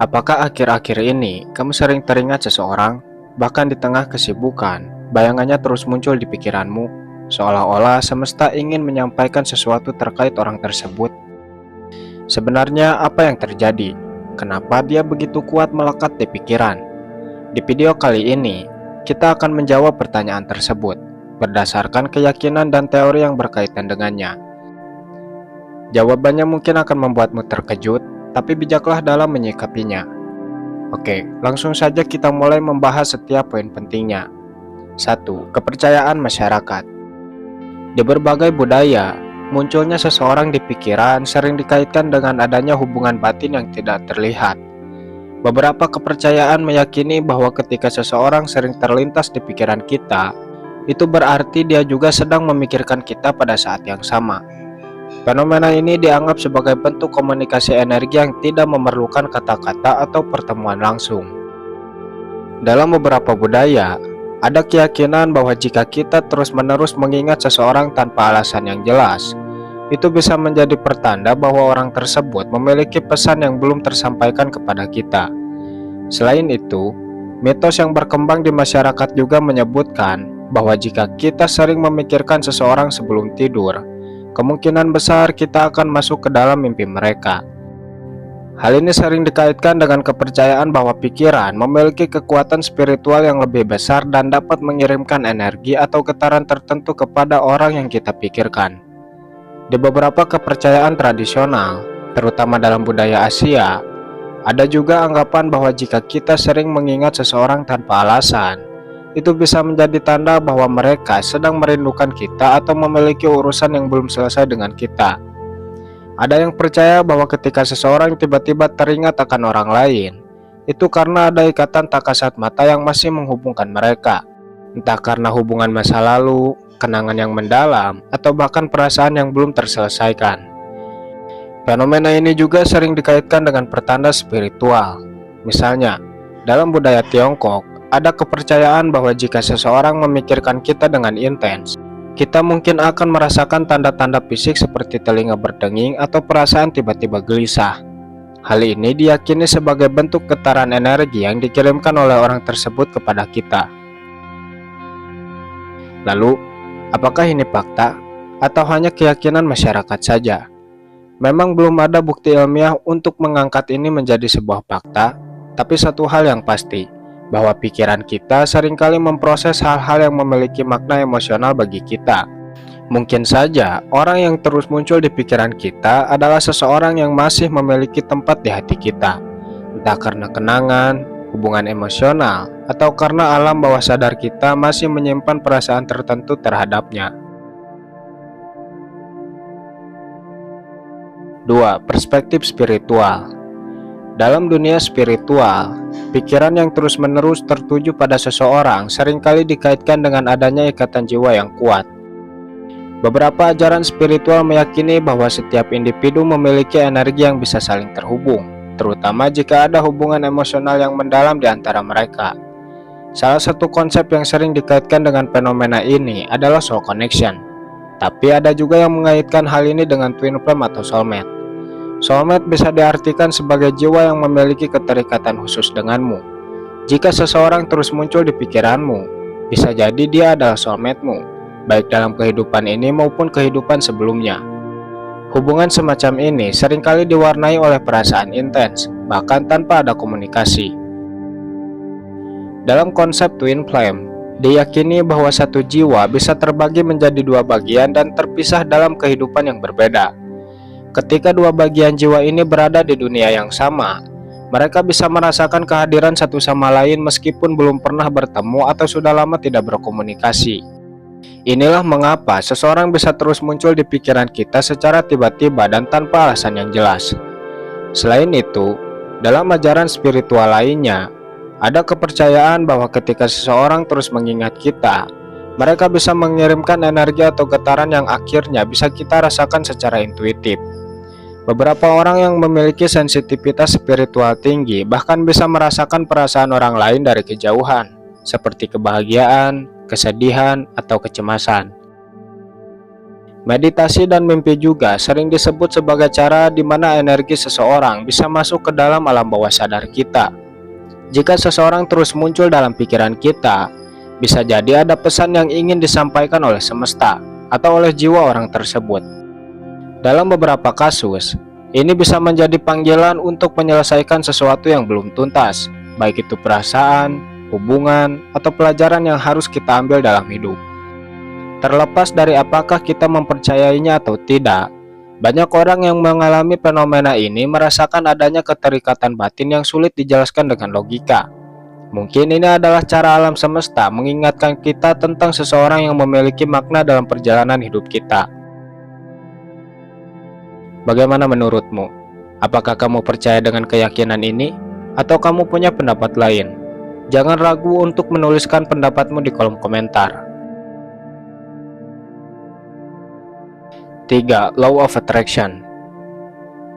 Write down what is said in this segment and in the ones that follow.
Apakah akhir-akhir ini kamu sering teringat seseorang, bahkan di tengah kesibukan, bayangannya terus muncul di pikiranmu, seolah-olah semesta ingin menyampaikan sesuatu terkait orang tersebut? Sebenarnya apa yang terjadi? Kenapa dia begitu kuat melekat di pikiran? Di video kali ini, kita akan menjawab pertanyaan tersebut, berdasarkan keyakinan dan teori yang berkaitan dengannya. Jawabannya mungkin akan membuatmu terkejut, tapi bijaklah dalam menyikapinya. Oke, langsung saja kita mulai membahas setiap poin pentingnya. 1. Kepercayaan masyarakat. Di berbagai budaya, munculnya seseorang di pikiran sering dikaitkan dengan adanya hubungan batin yang tidak terlihat. Beberapa kepercayaan meyakini bahwa ketika seseorang sering terlintas di pikiran kita, itu berarti dia juga sedang memikirkan kita pada saat yang sama. Fenomena ini dianggap sebagai bentuk komunikasi energi yang tidak memerlukan kata-kata atau pertemuan langsung. Dalam beberapa budaya, ada keyakinan bahwa jika kita terus-menerus mengingat seseorang tanpa alasan yang jelas, itu bisa menjadi pertanda bahwa orang tersebut memiliki pesan yang belum tersampaikan kepada kita. Selain itu, mitos yang berkembang di masyarakat juga menyebutkan bahwa jika kita sering memikirkan seseorang sebelum tidur, kemungkinan besar kita akan masuk ke dalam mimpi mereka. Hal ini sering dikaitkan dengan kepercayaan bahwa pikiran memiliki kekuatan spiritual yang lebih besar dan dapat mengirimkan energi atau getaran tertentu kepada orang yang kita pikirkan. Di beberapa kepercayaan tradisional, terutama dalam budaya Asia, ada juga anggapan bahwa jika kita sering mengingat seseorang tanpa alasan, itu bisa menjadi tanda bahwa mereka sedang merindukan kita atau memiliki urusan yang belum selesai dengan kita. Ada yang percaya bahwa ketika seseorang tiba-tiba teringat akan orang lain, itu karena ada ikatan tak kasat mata yang masih menghubungkan mereka, entah karena hubungan masa lalu, kenangan yang mendalam, atau bahkan perasaan yang belum terselesaikan. Fenomena ini juga sering dikaitkan dengan pertanda spiritual. Misalnya, dalam budaya Tiongkok, ada kepercayaan bahwa jika seseorang memikirkan kita dengan intens, kita mungkin akan merasakan tanda-tanda fisik seperti telinga berdenging atau perasaan tiba-tiba gelisah. Hal ini diyakini sebagai bentuk getaran energi yang dikirimkan oleh orang tersebut kepada kita. Lalu, apakah ini fakta atau hanya keyakinan masyarakat saja? Memang belum ada bukti ilmiah untuk mengangkat ini menjadi sebuah fakta, tapi satu hal yang pasti, bahwa pikiran kita seringkali memproses hal-hal yang memiliki makna emosional bagi kita. Mungkin saja orang yang terus muncul di pikiran kita adalah seseorang yang masih memiliki tempat di hati kita, entah karena kenangan, hubungan emosional, atau karena alam bawah sadar kita masih menyimpan perasaan tertentu terhadapnya. 2. Perspektif spiritual. Dalam dunia spiritual, pikiran yang terus-menerus tertuju pada seseorang seringkali dikaitkan dengan adanya ikatan jiwa yang kuat. Beberapa ajaran spiritual meyakini bahwa setiap individu memiliki energi yang bisa saling terhubung, terutama jika ada hubungan emosional yang mendalam di antara mereka. Salah satu konsep yang sering dikaitkan dengan fenomena ini adalah soul connection, tapi ada juga yang mengaitkan hal ini dengan twin flame atau soulmate. Soulmate bisa diartikan sebagai jiwa yang memiliki keterikatan khusus denganmu. Jika seseorang terus muncul di pikiranmu, bisa jadi dia adalah soulmate-mu, baik dalam kehidupan ini maupun kehidupan sebelumnya. Hubungan semacam ini seringkali diwarnai oleh perasaan intens, bahkan tanpa ada komunikasi. Dalam konsep twin flame, diyakini bahwa satu jiwa bisa terbagi menjadi dua bagian dan terpisah dalam kehidupan yang berbeda. Ketika dua bagian jiwa ini berada di dunia yang sama, mereka bisa merasakan kehadiran satu sama lain meskipun belum pernah bertemu atau sudah lama tidak berkomunikasi. Inilah mengapa seseorang bisa terus muncul di pikiran kita secara tiba-tiba dan tanpa alasan yang jelas. Selain itu, dalam ajaran spiritual lainnya, ada kepercayaan bahwa ketika seseorang terus mengingat kita, mereka bisa mengirimkan energi atau getaran yang akhirnya bisa kita rasakan secara intuitif. Beberapa orang yang memiliki sensitivitas spiritual tinggi bahkan bisa merasakan perasaan orang lain dari kejauhan, seperti kebahagiaan, kesedihan, atau kecemasan. Meditasi dan mimpi juga sering disebut sebagai cara di mana energi seseorang bisa masuk ke dalam alam bawah sadar kita. Jika seseorang terus muncul dalam pikiran kita, bisa jadi ada pesan yang ingin disampaikan oleh semesta atau oleh jiwa orang tersebut. Dalam beberapa kasus, ini bisa menjadi panggilan untuk menyelesaikan sesuatu yang belum tuntas, baik itu perasaan, hubungan, atau pelajaran yang harus kita ambil dalam hidup. Terlepas dari apakah kita mempercayainya atau tidak, banyak orang yang mengalami fenomena ini merasakan adanya keterikatan batin yang sulit dijelaskan dengan logika. Mungkin ini adalah cara alam semesta mengingatkan kita tentang seseorang yang memiliki makna dalam perjalanan hidup kita. Bagaimana menurutmu? Apakah kamu percaya dengan keyakinan ini? Atau kamu punya pendapat lain? Jangan ragu untuk menuliskan pendapatmu di kolom komentar. 3. Law of Attraction.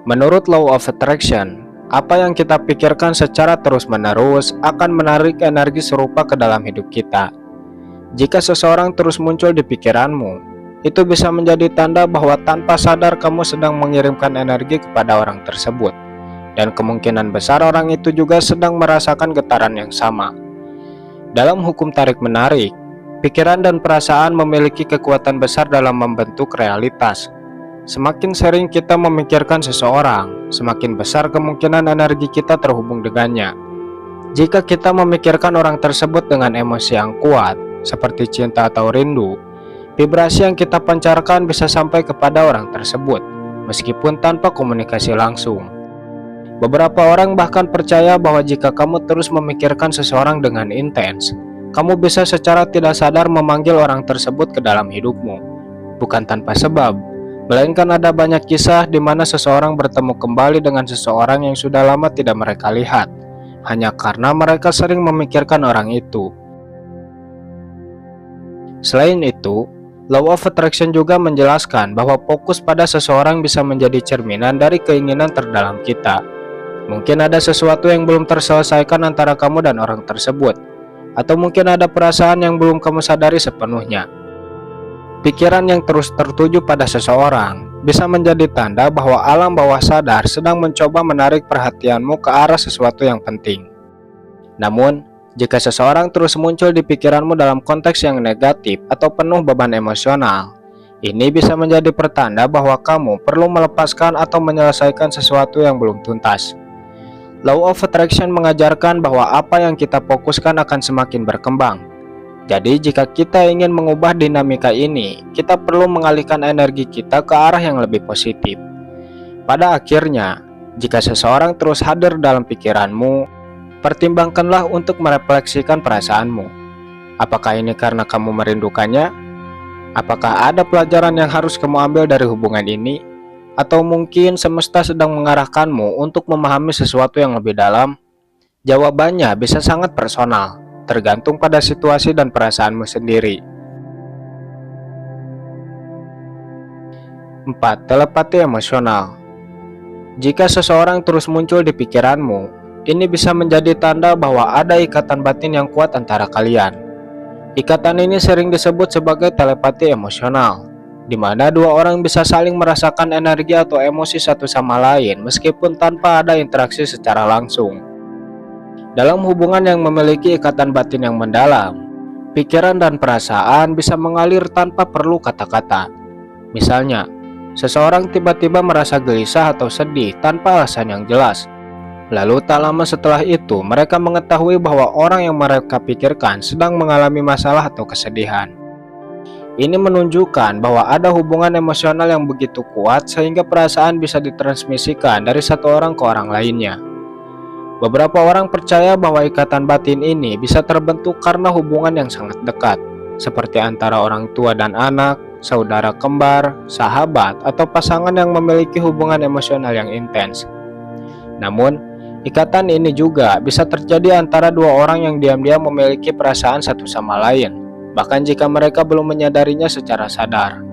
Menurut Law of Attraction, apa yang kita pikirkan secara terus-menerus akan menarik energi serupa ke dalam hidup kita. Jika seseorang terus muncul di pikiranmu, itu bisa menjadi tanda bahwa tanpa sadar kamu sedang mengirimkan energi kepada orang tersebut, dan kemungkinan besar orang itu juga sedang merasakan getaran yang sama. Dalam hukum tarik-menarik, pikiran dan perasaan memiliki kekuatan besar dalam membentuk realitas. Semakin sering kita memikirkan seseorang, semakin besar kemungkinan energi kita terhubung dengannya. Jika kita memikirkan orang tersebut dengan emosi yang kuat, seperti cinta atau rindu, vibrasi yang kita pancarkan bisa sampai kepada orang tersebut, meskipun tanpa komunikasi langsung. Beberapa orang bahkan percaya bahwa jika kamu terus memikirkan seseorang dengan intens, kamu bisa secara tidak sadar memanggil orang tersebut ke dalam hidupmu. Bukan tanpa sebab, melainkan ada banyak kisah di mana seseorang bertemu kembali dengan seseorang yang sudah lama tidak mereka lihat, hanya karena mereka sering memikirkan orang itu. Selain itu, Law of Attraction juga menjelaskan bahwa fokus pada seseorang bisa menjadi cerminan dari keinginan terdalam kita. Mungkin ada sesuatu yang belum terselesaikan antara kamu dan orang tersebut, atau mungkin ada perasaan yang belum kamu sadari sepenuhnya. Pikiran yang terus tertuju pada seseorang bisa menjadi tanda bahwa alam bawah sadar sedang mencoba menarik perhatianmu ke arah sesuatu yang penting. Namun, jika seseorang terus muncul di pikiranmu dalam konteks yang negatif atau penuh beban emosional, ini bisa menjadi pertanda bahwa kamu perlu melepaskan atau menyelesaikan sesuatu yang belum tuntas. Law of Attraction mengajarkan bahwa apa yang kita fokuskan akan semakin berkembang. Jadi jika kita ingin mengubah dinamika ini, kita perlu mengalihkan energi kita ke arah yang lebih positif. Pada akhirnya, jika seseorang terus hadir dalam pikiranmu, pertimbangkanlah untuk merefleksikan perasaanmu. Apakah ini karena kamu merindukannya? Apakah ada pelajaran yang harus kamu ambil dari hubungan ini? Atau mungkin semesta sedang mengarahkanmu untuk memahami sesuatu yang lebih dalam? Jawabannya bisa sangat personal, tergantung pada situasi dan perasaanmu sendiri. 4. Telepati emosional. Jika seseorang terus muncul di pikiranmu, ini bisa menjadi tanda bahwa ada ikatan batin yang kuat antara kalian. Ikatan ini sering disebut sebagai telepati emosional, di mana dua orang bisa saling merasakan energi atau emosi satu sama lain meskipun tanpa ada interaksi secara langsung. Dalam hubungan yang memiliki ikatan batin yang mendalam, pikiran dan perasaan bisa mengalir tanpa perlu kata-kata. Misalnya, seseorang tiba-tiba merasa gelisah atau sedih tanpa alasan yang jelas. Lalu tak lama setelah itu, mereka mengetahui bahwa orang yang mereka pikirkan sedang mengalami masalah atau kesedihan. Ini menunjukkan bahwa ada hubungan emosional yang begitu kuat sehingga perasaan bisa ditransmisikan dari satu orang ke orang lainnya. Beberapa orang percaya bahwa ikatan batin ini bisa terbentuk karena hubungan yang sangat dekat, seperti antara orang tua dan anak, saudara kembar, sahabat, atau pasangan yang memiliki hubungan emosional yang intens. Namun, ikatan ini juga bisa terjadi antara dua orang yang diam-diam memiliki perasaan satu sama lain, bahkan jika mereka belum menyadarinya secara sadar.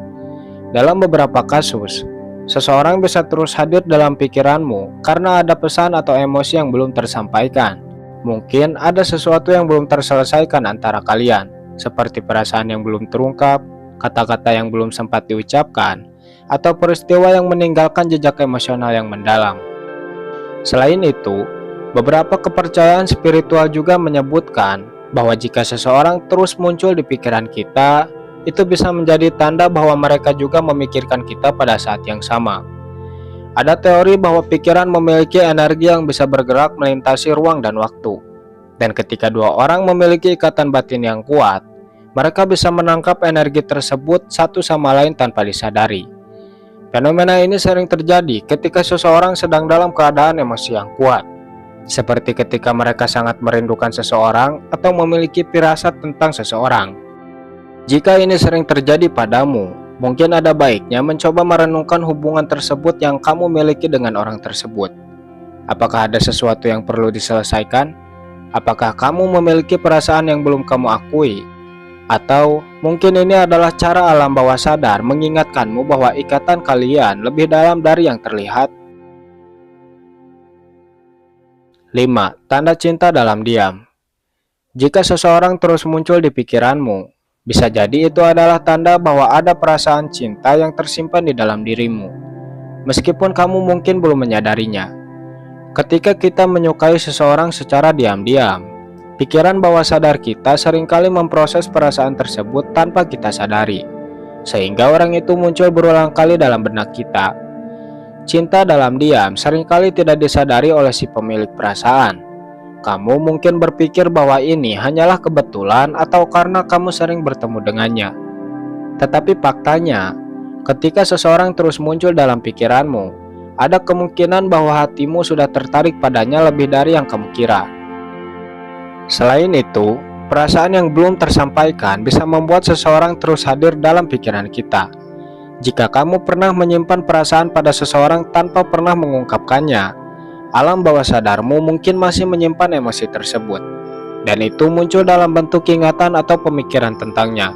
Dalam beberapa kasus, seseorang bisa terus hadir dalam pikiranmu karena ada pesan atau emosi yang belum tersampaikan. Mungkin ada sesuatu yang belum terselesaikan antara kalian, seperti perasaan yang belum terungkap, kata-kata yang belum sempat diucapkan, atau peristiwa yang meninggalkan jejak emosional yang mendalam. Selain itu, beberapa kepercayaan spiritual juga menyebutkan bahwa jika seseorang terus muncul di pikiran kita, itu bisa menjadi tanda bahwa mereka juga memikirkan kita pada saat yang sama. Ada teori bahwa pikiran memiliki energi yang bisa bergerak melintasi ruang dan waktu. Dan ketika dua orang memiliki ikatan batin yang kuat, mereka bisa menangkap energi tersebut satu sama lain tanpa disadari. Fenomena ini sering terjadi ketika seseorang sedang dalam keadaan emosi yang kuat, seperti ketika mereka sangat merindukan seseorang atau memiliki firasat tentang seseorang. Jika ini sering terjadi padamu, mungkin ada baiknya mencoba merenungkan hubungan tersebut yang kamu miliki dengan orang tersebut. Apakah ada sesuatu yang perlu diselesaikan? Apakah kamu memiliki perasaan yang belum kamu akui? Atau mungkin ini adalah cara alam bawah sadar mengingatkanmu bahwa ikatan kalian lebih dalam dari yang terlihat? 5. Tanda cinta dalam diam. Jika seseorang terus muncul di pikiranmu, bisa jadi itu adalah tanda bahwa ada perasaan cinta yang tersimpan di dalam dirimu, meskipun kamu mungkin belum menyadarinya. Ketika kita menyukai seseorang secara diam-diam, pikiran bawah sadar kita seringkali memproses perasaan tersebut tanpa kita sadari, sehingga orang itu muncul berulang kali dalam benak kita. Cinta dalam diam seringkali tidak disadari oleh si pemilik perasaan. Kamu mungkin berpikir bahwa ini hanyalah kebetulan atau karena kamu sering bertemu dengannya. Tetapi faktanya, ketika seseorang terus muncul dalam pikiranmu, ada kemungkinan bahwa hatimu sudah tertarik padanya lebih dari yang kamu kira. Selain itu, perasaan yang belum tersampaikan bisa membuat seseorang terus hadir dalam pikiran kita. Jika kamu pernah menyimpan perasaan pada seseorang tanpa pernah mengungkapkannya, alam bawah sadarmu mungkin masih menyimpan emosi tersebut, dan itu muncul dalam bentuk ingatan atau pemikiran tentangnya.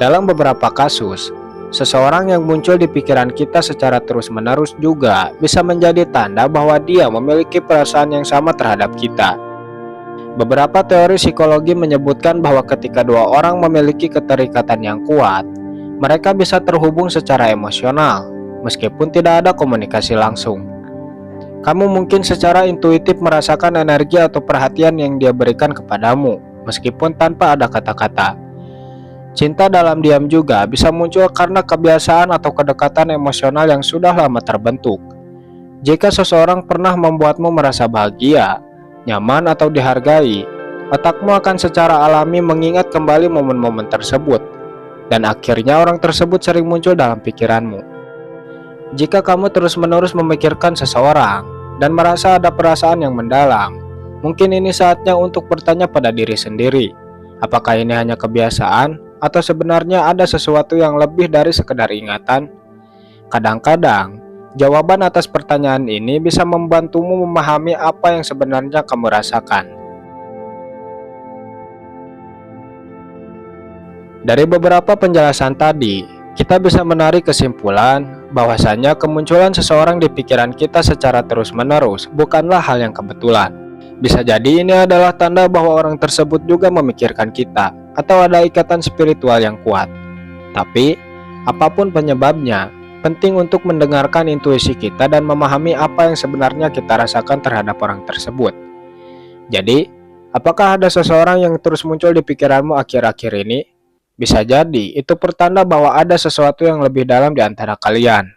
Dalam beberapa kasus, seseorang yang muncul di pikiran kita secara terus-menerus juga bisa menjadi tanda bahwa dia memiliki perasaan yang sama terhadap kita. Beberapa teori psikologi menyebutkan bahwa ketika dua orang memiliki keterikatan yang kuat, mereka bisa terhubung secara emosional, meskipun tidak ada komunikasi langsung. Kamu mungkin secara intuitif merasakan energi atau perhatian yang dia berikan kepadamu, meskipun tanpa ada kata-kata. Cinta dalam diam juga bisa muncul karena kebiasaan atau kedekatan emosional yang sudah lama terbentuk. Jika seseorang pernah membuatmu merasa bahagia, nyaman atau dihargai, otakmu akan secara alami mengingat kembali momen-momen tersebut, dan akhirnya orang tersebut sering muncul dalam pikiranmu. Jika kamu terus-menerus memikirkan seseorang dan merasa ada perasaan yang mendalam, mungkin ini saatnya untuk bertanya pada diri sendiri, apakah ini hanya kebiasaan atau sebenarnya ada sesuatu yang lebih dari sekedar ingatan? Kadang-kadang, jawaban atas pertanyaan ini bisa membantumu memahami apa yang sebenarnya kamu rasakan. Dari beberapa penjelasan tadi, kita bisa menarik kesimpulan bahwasanya kemunculan seseorang di pikiran kita secara terus-menerus bukanlah hal yang kebetulan. Bisa jadi ini adalah tanda bahwa orang tersebut juga memikirkan kita atau ada ikatan spiritual yang kuat. Tapi, apapun penyebabnya, penting untuk mendengarkan intuisi kita dan memahami apa yang sebenarnya kita rasakan terhadap orang tersebut. Jadi, apakah ada seseorang yang terus muncul di pikiranmu akhir-akhir ini? Bisa jadi itu pertanda bahwa ada sesuatu yang lebih dalam di antara kalian.